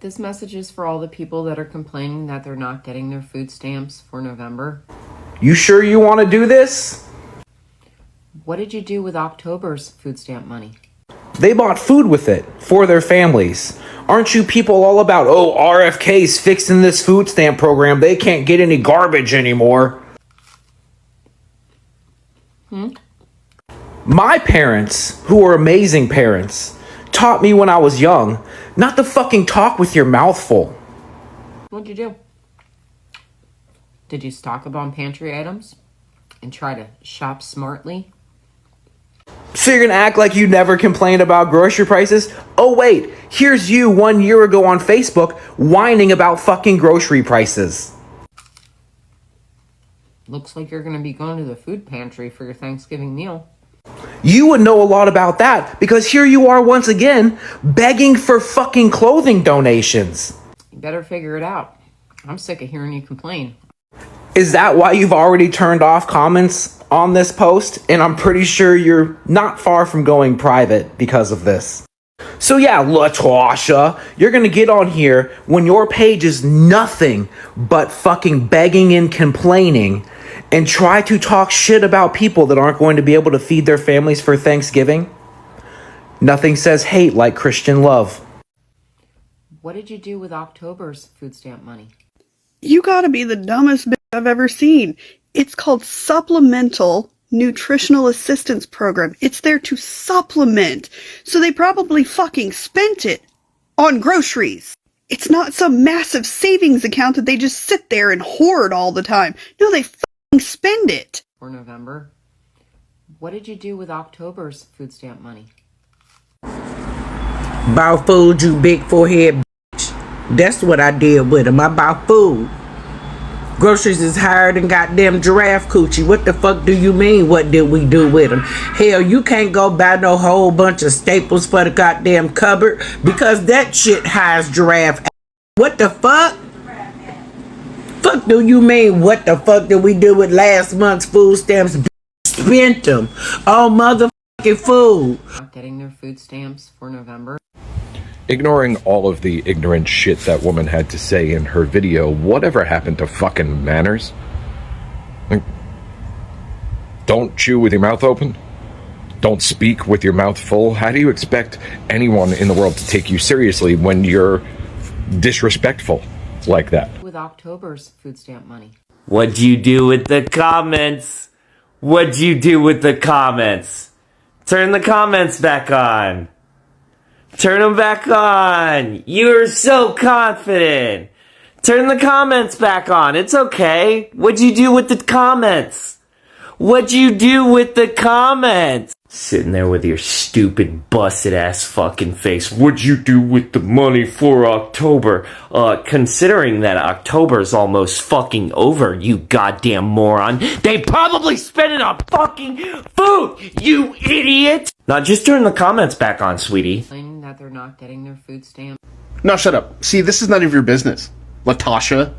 This message is for all the people that are complaining that they're not getting their food stamps for November. You sure you want to do this? What did you do with October's food stamp money? They bought food with it for their families. Aren't you people all about, oh, RFK's fixing this food stamp program, they can't get any garbage anymore? My parents, who are amazing parents, taught me when I was young not to fucking talk with your mouth full. What'd you do? Did you stock up on pantry items and try to shop smartly? So you're gonna act like you never complained about grocery prices? Oh wait, here's you 1 year ago on Facebook whining about fucking grocery prices. Looks like you're going to be going to the food pantry for your Thanksgiving meal. You would know a lot about that because here you are once again begging for fucking clothing donations. You better figure it out. I'm sick of hearing you complain. Is that why you've already turned off comments on this post? And I'm pretty sure you're not far from going private because of this. So yeah, Latasha, you're gonna get on here when your page is nothing but fucking begging and complaining and try to talk shit about people that aren't going to be able to feed their families for Thanksgiving? Nothing says hate like Christian love. What did you do with October's food stamp money? You gotta be the dumbest bitch I've ever seen. It's called Supplemental Nutritional Assistance Program. It's there to supplement. So they probably fucking spent it on groceries. It's not some massive savings account that they just sit there and hoard all the time. No, they fucking spend it. For November? What did you do with October's food stamp money? Bought food, you big forehead bitch. That's what I did with them. I bought food. Groceries is higher than goddamn giraffe coochie. What the fuck do you mean? What did we do with them? Hell, you can't go buy no whole bunch of staples for the goddamn cupboard because that shit high as giraffe. What the fuck? Fuck do you mean? What the fuck did we do with last month's food stamps? Spent them on motherfucking food. Not getting their food stamps for November? Ignoring all of the ignorant shit that woman had to say in her video, whatever happened to fucking manners? Like, don't chew with your mouth open? Don't speak with your mouth full? How do you expect anyone in the world to take you seriously when you're disrespectful like that? With October's food stamp money? What'd you do with the comments? What'd you do with the comments? Turn the comments back on. Turn them back on. You're so confident. Turn the comments back on. It's okay. What'd you do with the comments? What'd you do with the comments? Sitting there with your stupid busted ass fucking face. What'd you do with the money for October? Considering that October's almost fucking over, you goddamn moron. They probably spent it on fucking food, you idiot! Now just turn the comments back on, sweetie. Complaining that they're not getting their food stamp? No, shut up. See, this is none of your business, Latasha.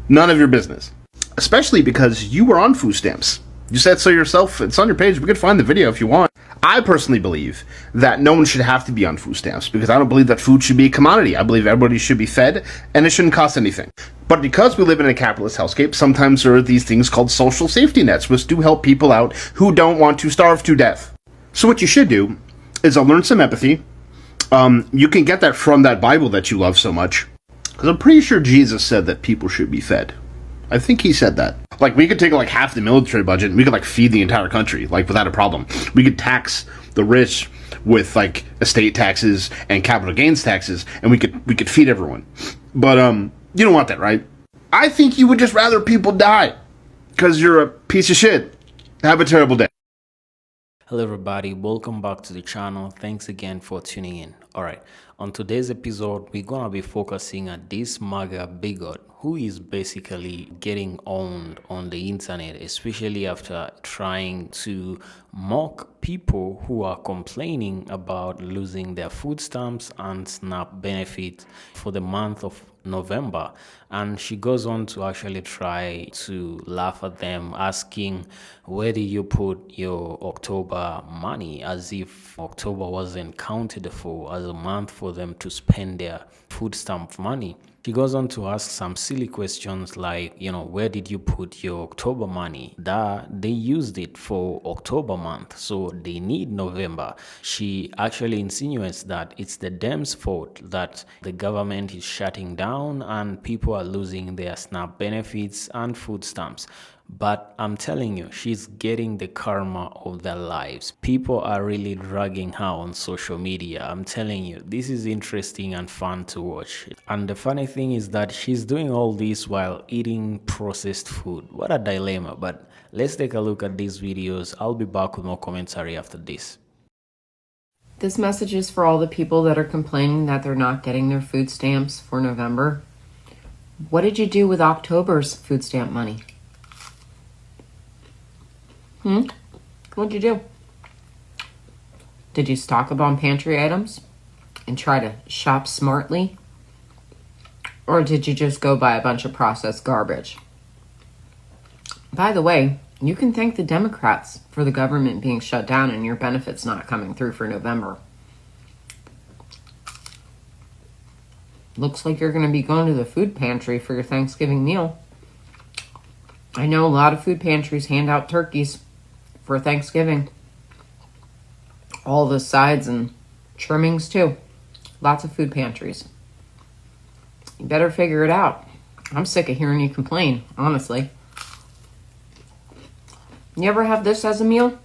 None of your business. Especially because you were on food stamps. You said so yourself. It's on your page. We could find the video if you want. I personally believe that no one should have to be on food stamps because I don't believe that food should be a commodity. I believe everybody should be fed and it shouldn't cost anything. But because we live in a capitalist hellscape, sometimes there are these things called social safety nets, which do help people out who don't want to starve to death. So what you should do is learn some empathy. You can get that from that Bible that you love so much. Because I'm pretty sure Jesus said that people should be fed. I think he said that. Like, we could take like half the military budget and we could like feed the entire country, like without a problem. We could tax the rich with like estate taxes and capital gains taxes, and we could feed everyone. But you don't want that, right? I think you would just rather people die because you're a piece of shit. Have a terrible day. Hello everybody, welcome back to the channel. Thanks again for tuning in. Alright, on today's episode we're gonna be focusing on this MAGA bigot who is basically getting owned on the internet, especially after trying to mock people who are complaining about losing their food stamps and SNAP benefit for the month of November. And she goes on to actually try to laugh at them, asking, where did you put your October money, as if October wasn't counted for as a month for for them to spend their food stamp money. She goes on to ask some silly questions like, where did you put your October money? They used it for October month, so they need November. She actually insinuates that it's the Dems' fault that the government is shutting down and people are losing their SNAP benefits and food stamps. But I'm telling you, she's getting the karma of their lives. People are really dragging her on social media. I'm telling you, this is interesting and fun to watch. And the funny thing is that she's doing all this while eating processed food. What a dilemma. But let's take a look at these videos. I'll be back with more commentary after this. This message is for all the people that are complaining that they're not getting their food stamps for November. What did you do with October's food stamp money? What'd you do? Did you stock up on pantry items and try to shop smartly? Or did you just go buy a bunch of processed garbage? By the way, you can thank the Democrats for the government being shut down and your benefits not coming through for November. Looks like you're going to be going to the food pantry for your Thanksgiving meal. I know a lot of food pantries hand out turkeys for Thanksgiving. All the sides and trimmings too. Lots of food pantries. You better figure it out. I'm sick of hearing you complain, honestly. You ever have this as a meal?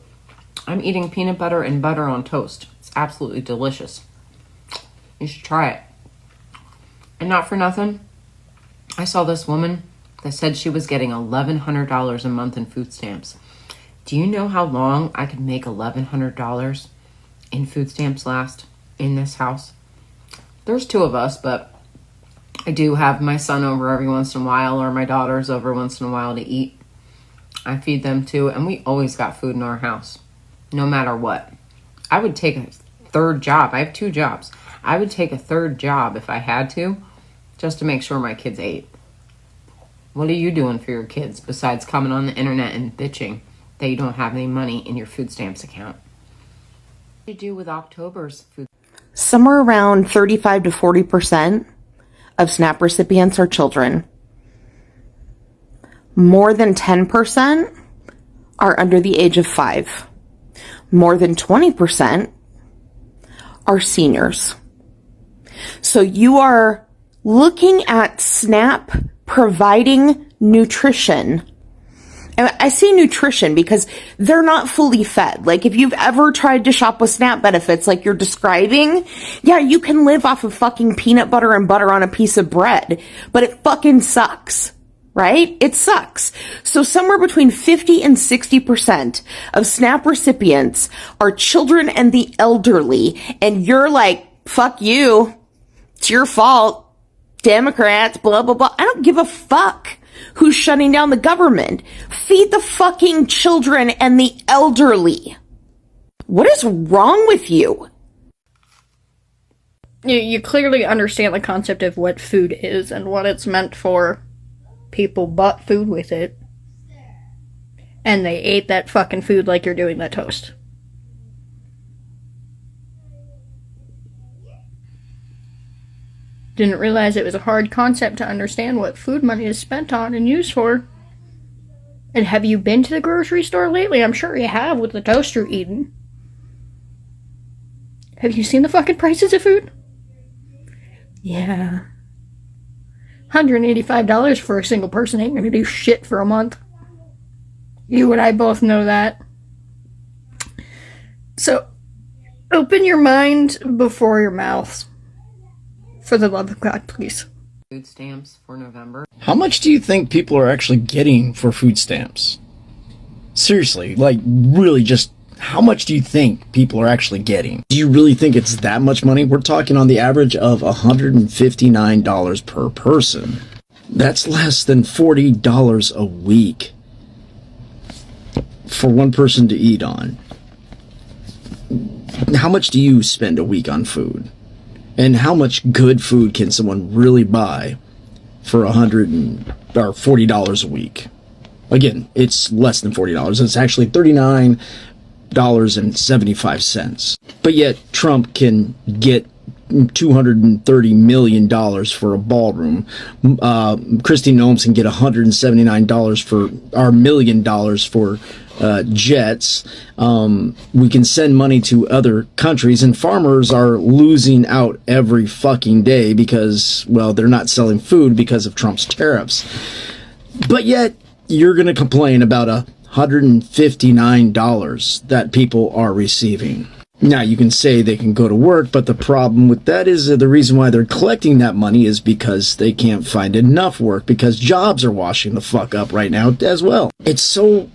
I'm eating peanut butter and butter on toast. It's absolutely delicious. You should try it. And not for nothing, I saw this woman that said she was getting $1,100 a month in food stamps. Do you know how long I could make $1,100 in food stamps last in this house? There's two of us, but I do have my son over every once in a while, or my daughters over once in a while to eat. I feed them too, and we always got food in our house, no matter what. I would take a third job. I have two jobs. I would take a third job if I had to, just to make sure my kids ate. What are you doing for your kids besides coming on the internet and bitching that you don't have any money in your food stamps account? What do you do with October's food? Somewhere around 35 to 40% of SNAP recipients are children. More than 10% are under the age of 5. More than 20% are seniors. So you are looking at SNAP providing nutrition. And I say nutrition because they're not fully fed. Like, if you've ever tried to shop with SNAP benefits like you're describing, yeah, you can live off of fucking peanut butter and butter on a piece of bread, but it fucking sucks, right? It sucks. So somewhere between 50 and 60% of SNAP recipients are children and the elderly, and you're like, fuck you. It's your fault. Democrats, blah, blah, blah. I don't give a fuck who's shutting down the government. Feed the fucking children and the elderly. What is wrong with you? You clearly understand the concept of what food is and what it's meant for. People bought food with it. And they ate that fucking food like you're doing that toast. Didn't realize it was a hard concept to understand what food money is spent on and used for. And have you been to the grocery store lately? I'm sure you have with the toast you're eating. Have you seen the fucking prices of food? Yeah. $185 for a single person ain't gonna do shit for a month. You and I both know that. So, open your mind before your mouth. For the love of God, please. Food stamps for November. How much do you think people are actually getting for food stamps? Seriously, like, really, just how much do you think people are actually getting? Do you really think it's that much money? We're talking on the average of $159 per person. That's less than $40 a week for one person to eat on. How much do you spend a week on food? And how much good food can someone really buy for $40 a week? Again, it's less than $40. It's actually $39.75. But yet Trump can get $230 million for a ballroom. Kristi Noem can get $179 for our $1 million for jets. We can send money to other countries, and farmers are losing out every fucking day because, well, they're not selling food because of Trump's tariffs. But yet, you're going to complain about $159 that people are receiving. Now, you can say they can go to work, but the problem with that is the reason why they're collecting that money is because they can't find enough work, because jobs are washing the fuck up right now as well. It's so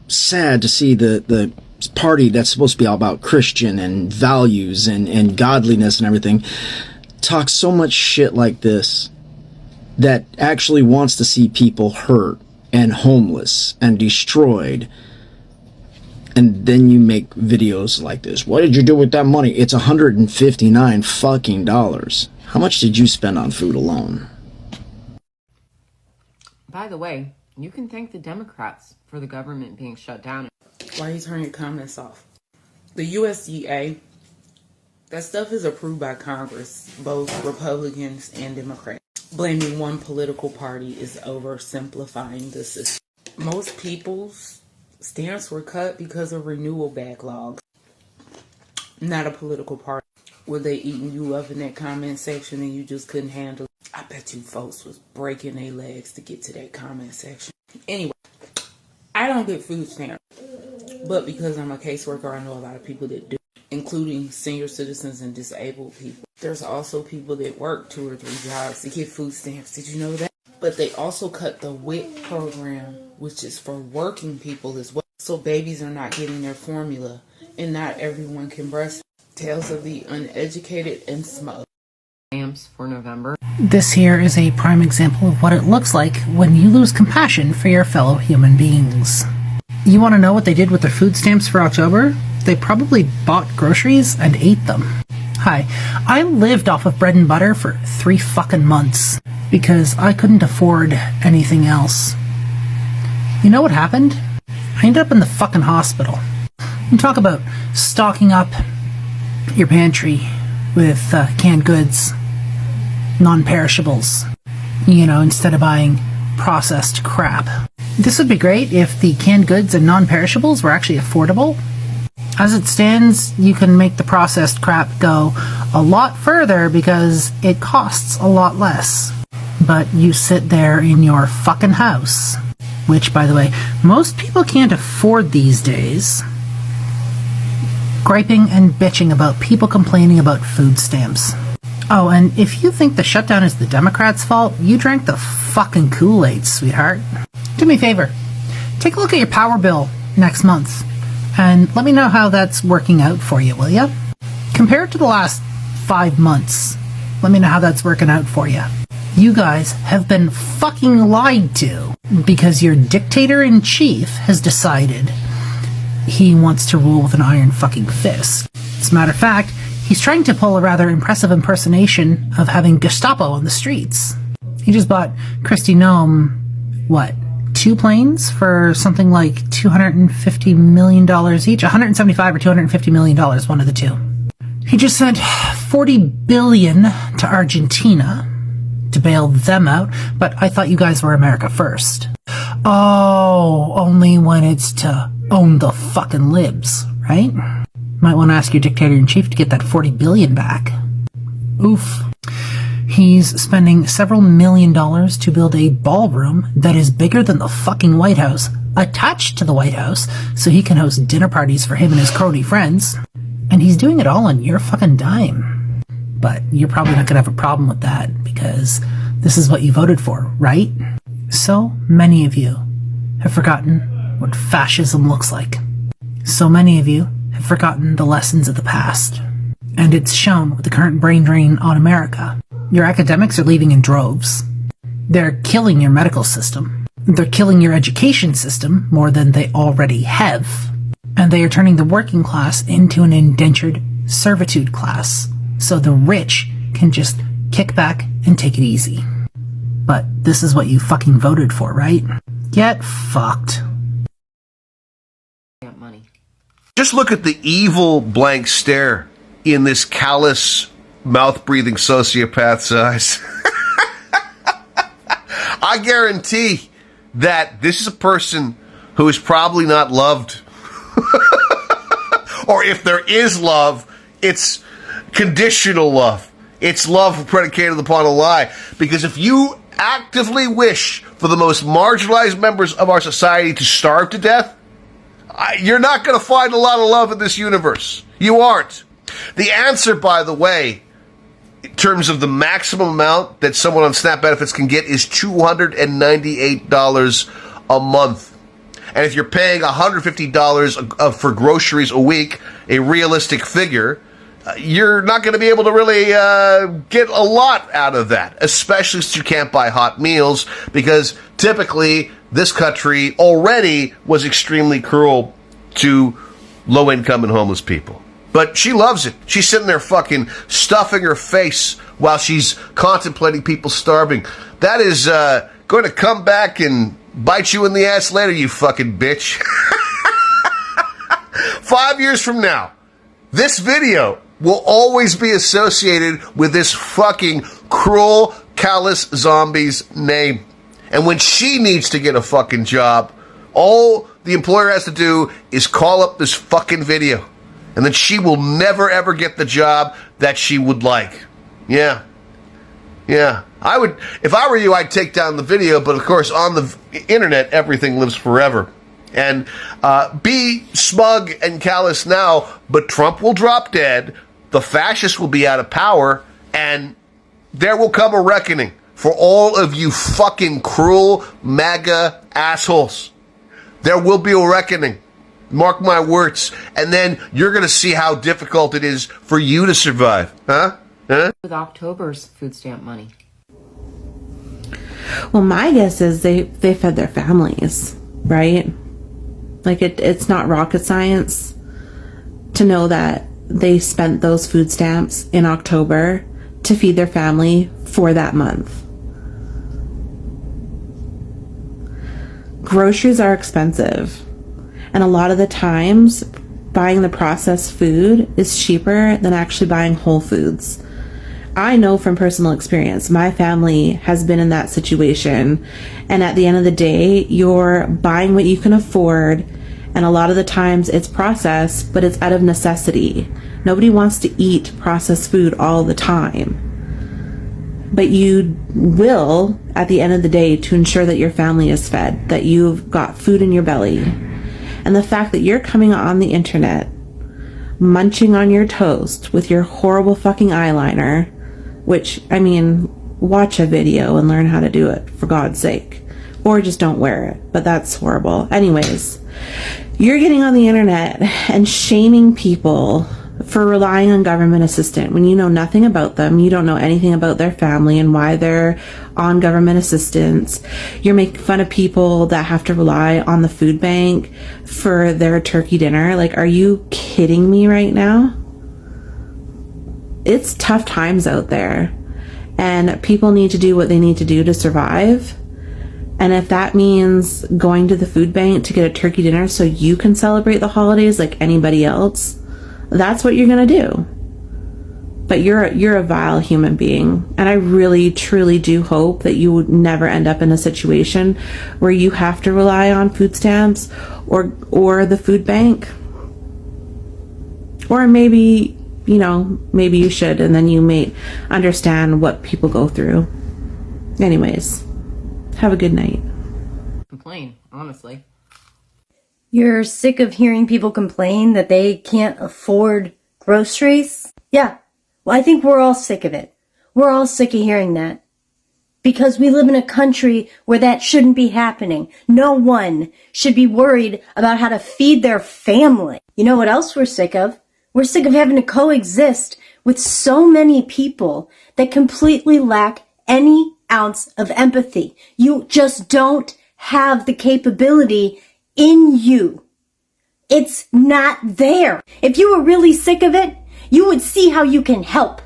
sad to see the party that's supposed to be all about Christian and values and godliness and everything talk so much shit like this that actually wants to see people hurt and homeless and destroyed. And then you make videos like this. What did you do with that money? It's $159 fucking dollars. How much did you spend on food alone? By the way, you can thank the Democrats for the government being shut down. Why you turn your comments off? The USDA, that stuff is approved by Congress, both Republicans and Democrats. Blaming one political party is oversimplifying the system. Most people's stamps were cut because of renewal backlogs, not a political party. Were they eating you up in that comment section and you just couldn't handle it? I bet you folks was breaking their legs to get to that comment section. Anyway, I don't get food stamps, but because I'm a caseworker, I know a lot of people that do, including senior citizens and disabled people. There's also people that work 2 or 3 jobs to get food stamps. Did you know that? But they also cut the WIC program, which is for working people as well. So babies are not getting their formula, and not everyone can breastfeed. Tales of the uneducated and smug. Stamps for November. This here is a prime example of what it looks like when you lose compassion for your fellow human beings. You want to know what they did with their food stamps for October? They probably bought groceries and ate them. Hi, I lived off of bread and butter for 3 fucking months because I couldn't afford anything else. You know what happened? I ended up in the fucking hospital. You talk about stocking up your pantry with canned goods, non-perishables, you know, instead of buying processed crap. This would be great if the canned goods and non-perishables were actually affordable. As it stands, you can make the processed crap go a lot further because it costs a lot less. But you sit there in your fucking house, which, by the way, most people can't afford these days, griping and bitching about people complaining about food stamps. Oh, and if you think the shutdown is the Democrats' fault, you drank the fucking Kool-Aid, sweetheart. Do me a favor. Take a look at your power bill next month, and let me know how that's working out for you, will ya? Compare it to the last 5 months. Let me know how that's working out for you. You guys have been fucking lied to because your dictator-in-chief has decided he wants to rule with an iron fucking fist. As a matter of fact, he's trying to pull a rather impressive impersonation of having Gestapo on the streets. He just bought Kristi Noem, 2 planes for something like $250 million each? $175 or $250 million, one of the two. He just sent $40 billion to Argentina to bail them out, but I thought you guys were America first. Oh, only when it's to own the fucking libs, right? Might want to ask your dictator-in-chief to get that $40 billion back. Oof. He's spending several $1 million to build a ballroom that is bigger than the fucking White House, attached to the White House, so he can host dinner parties for him and his crony friends. And he's doing it all on your fucking dime. But you're probably not gonna have a problem with that, because this is what you voted for, right? So many of you have forgotten what fascism looks like. So many of you have forgotten the lessons of the past. And it's shown with the current brain drain on America. Your academics are leaving in droves. They're killing your medical system. They're killing your education system more than they already have. And they are turning the working class into an indentured servitude class, so the rich can just kick back and take it easy. But this is what you fucking voted for, right? Get fucked. Money. Just look at the evil blank stare in this callous mouth-breathing sociopath's eyes. I guarantee that this is a person who is probably not loved. Or if there is love, it's conditional love. It's love predicated upon a lie. Because if you actively wish for the most marginalized members of our society to starve to death, you're not going to find a lot of love in this universe. You aren't. The answer, by the way, in terms of the maximum amount that someone on SNAP benefits can get is $298 a month. And if you're paying $150 for groceries a week, a realistic figure, you're not going to be able to really get a lot out of that, especially since you can't buy hot meals, because typically this country already was extremely cruel to low-income and homeless people. But she loves it. She's sitting there fucking stuffing her face while she's contemplating people starving. That is going to come back and bite you in the ass later, you fucking bitch. 5 years from now, this video will always be associated with this fucking cruel, callous zombie's name. And when she needs to get a fucking job, all the employer has to do is call up this fucking video. And then she will never, ever get the job that she would like. Yeah. I would, if I were you, I'd take down the video, but of course, on the internet, everything lives forever. And be smug and callous now, but Trump will drop dead, the fascists will be out of power, and there will come a reckoning for all of you fucking cruel MAGA assholes. There will be a reckoning. Mark my words. And then you're going to see how difficult it is for you to survive. Huh? With October's food stamp money. Well, my guess is they fed their families, right? Like it's not rocket science to know that they spent those food stamps in October to feed their family for that month. Groceries are expensive. And a lot of the times, buying the processed food is cheaper than actually buying whole foods. I know from personal experience, my family has been in that situation. And at the end of the day, you're buying what you can afford. And a lot of the times it's processed, but it's out of necessity. Nobody wants to eat processed food all the time. But you will, at the end of the day, to ensure that your family is fed, that you've got food in your belly. And the fact that you're coming on the internet, munching on your toast with your horrible fucking eyeliner, which, I mean, watch a video and learn how to do it, for God's sake. Or just don't wear it, but that's horrible. Anyways, you're getting on the internet and shaming people for relying on government assistance when you know nothing about them, you don't know anything about their family and why they're on government assistance. You're making fun of people that have to rely on the food bank for their turkey dinner. Like, are you kidding me right now? It's tough times out there, and people need to do what they need to do to survive. And if that means going to the food bank to get a turkey dinner so you can celebrate the holidays like anybody else, that's what you're gonna do. But you're a vile human being, and I really truly do hope that you would never end up in a situation where you have to rely on food stamps or the food bank. Or maybe, maybe you should, and then you may understand what people go through. Anyways, have a good night. Complain, honestly. You're sick of hearing people complain that they can't afford groceries? Yeah. Well, I think we're all sick of it. We're all sick of hearing that. Because we live in a country where that shouldn't be happening. No one should be worried about how to feed their family. You know what else we're sick of? We're sick of having to coexist with so many people that completely lack any ounce of empathy. You just don't have the capability in you. It's not there. If you were really sick of it, you would see how you can help.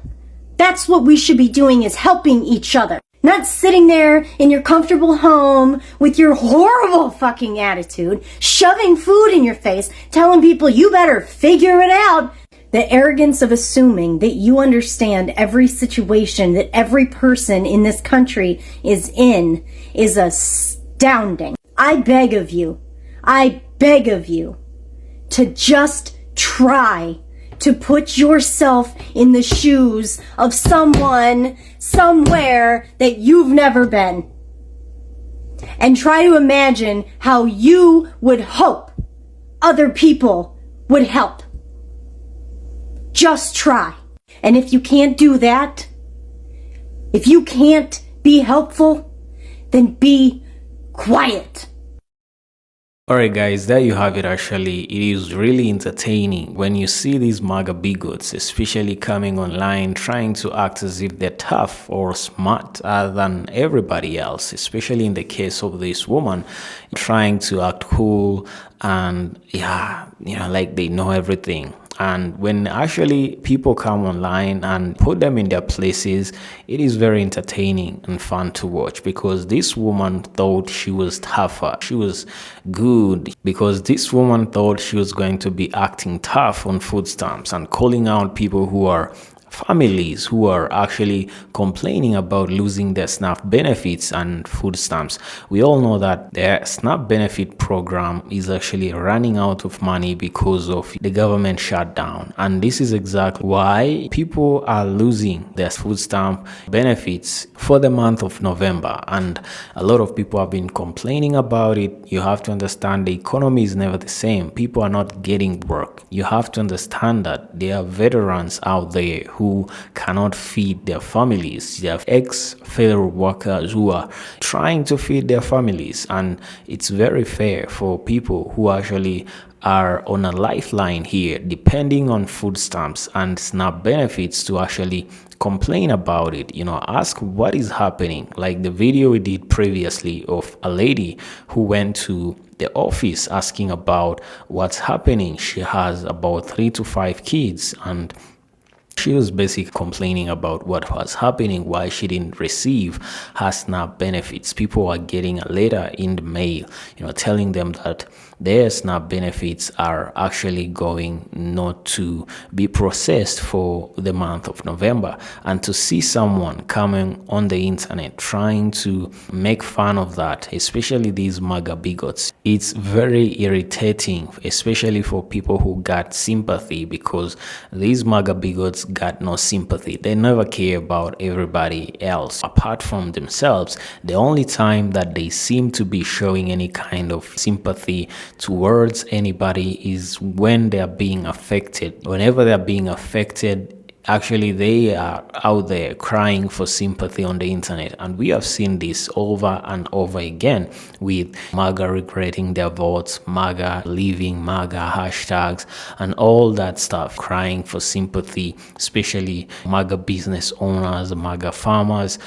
That's what we should be doing, is helping each other. Not sitting there in your comfortable home with your horrible fucking attitude, shoving food in your face, telling people you better figure it out. The arrogance of assuming that you understand every situation that every person in this country is in is astounding. I beg of you to just try to put yourself in the shoes of someone, somewhere that you've never been. And try to imagine how you would hope other people would help. Just try. And if you can't do that, if you can't be helpful, then be quiet. Alright guys, there you have it. Actually, it is really entertaining when you see these MAGA bigots, especially coming online trying to act as if they're tough or smart than everybody else, especially in the case of this woman trying to act cool and like they know everything. And when actually people come online and put them in their places, it is very entertaining and fun to watch, because this woman thought she was tougher. She was good because this woman thought she was going to be acting tough on food stamps and calling out people who are families who are actually complaining about losing their SNAP benefits and food stamps. We all know that their SNAP benefit program is actually running out of money because of the government shutdown, and this is exactly why people are losing their food stamp benefits for the month of November. And a lot of people have been complaining about it. You have to understand the economy is never the same. People are not getting work. You have to understand that there are veterans out there who cannot feed their families. They have ex-federal workers who are trying to feed their families, and it's very fair for people who actually are on a lifeline here, depending on food stamps and SNAP benefits, to actually complain about it. Ask what is happening, like the video we did previously of a lady who went to the office asking about what's happening. She has about 3 to 5 kids, and she was basically complaining about what was happening, why she didn't receive her SNAP benefits. People are getting a letter in the mail, telling them that their SNAP benefits are actually going not to be processed for the month of November. And to see someone coming on the internet trying to make fun of that, especially these MAGA bigots, it's very irritating, especially for people who got sympathy, because these MAGA bigots got no sympathy. They never care about everybody else apart from themselves. The only time that they seem to be showing any kind of sympathy towards anybody is when they are being affected. Whenever they are being affected, actually they are out there crying for sympathy on the internet. And we have seen this over and over again, with MAGA regretting their votes, MAGA leaving, MAGA hashtags, and all that stuff, crying for sympathy, especially MAGA business owners, MAGA farmers.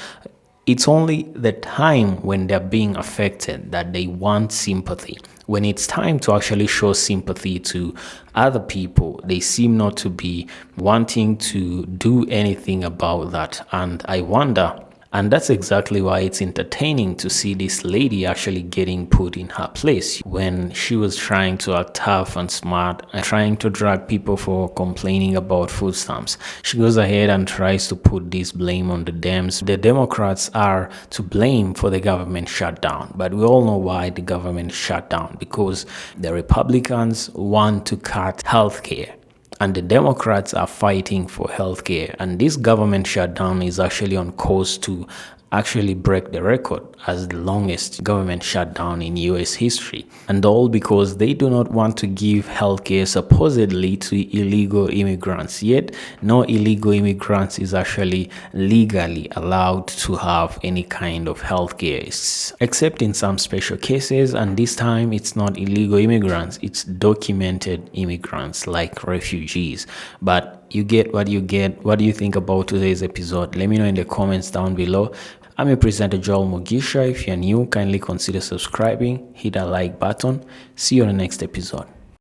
It's only the time when they're being affected that they want sympathy. When it's time to actually show sympathy to other people, they seem not to be wanting to do anything about that. And I wonder, and that's exactly why it's entertaining to see this lady actually getting put in her place when she was trying to act tough and smart and trying to drag people for complaining about food stamps. She goes ahead and tries to put this blame on the Dems. The Democrats are to blame for the government shutdown, but we all know why the government shut down, because the Republicans want to cut healthcare. And the Democrats are fighting for healthcare, and this government shutdown is actually on course to actually break the record as the longest government shutdown in US history. And all because they do not want to give healthcare supposedly to illegal immigrants. Yet no illegal immigrants is actually legally allowed to have any kind of healthcare, except in some special cases. And this time it's not illegal immigrants, it's documented immigrants like refugees. But you get what you get. What do you think about today's episode? Let me know in the comments down below. I'm your presenter Joel Mugisha. If you're new, kindly consider subscribing, hit that like button. See you on the next episode.